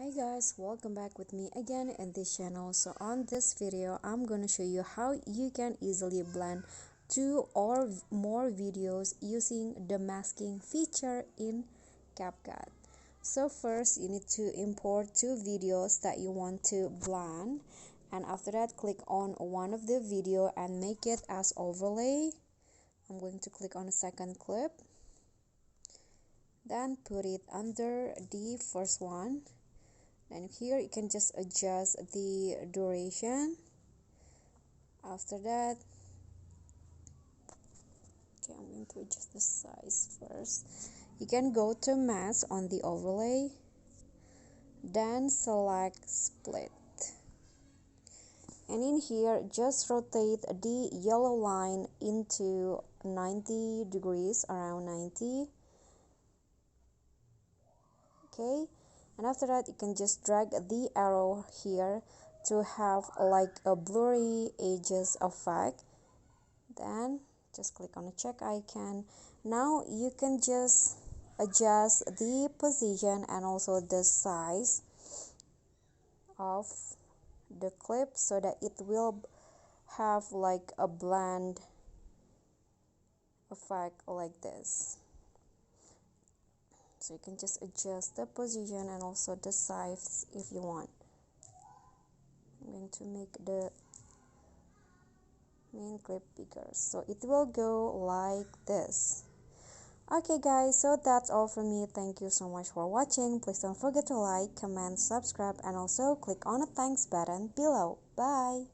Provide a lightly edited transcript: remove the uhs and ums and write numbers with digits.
Hi guys, welcome back with me again in this channel. So on this video I'm going to show you how you can easily blend two or more videos using the masking feature in CapCut. So first you need to import two videos that you want to blend, and after that click on one of the video and make it as overlay. I'm going to click on the second clip, then put it under the first one. And here you can just adjust the duration. After that, okay, I'm going to adjust the size first. You can go to mask on the overlay, then select split, and in here just rotate the yellow line into 90 degrees, around 90. Okay, and after that you can just drag the arrow here to have like a blurry edges effect. Then just click on the check icon. Now you can just adjust the position and also the size of the clip so that it will have like a blend effect like this. So you can just adjust the position and also the size if you want. I'm going to make the main clip bigger so it will go like this. Okay guys, so that's all from me. Thank you so much for watching. Please don't forget to like, comment, subscribe, and also click on the thanks button below. Bye.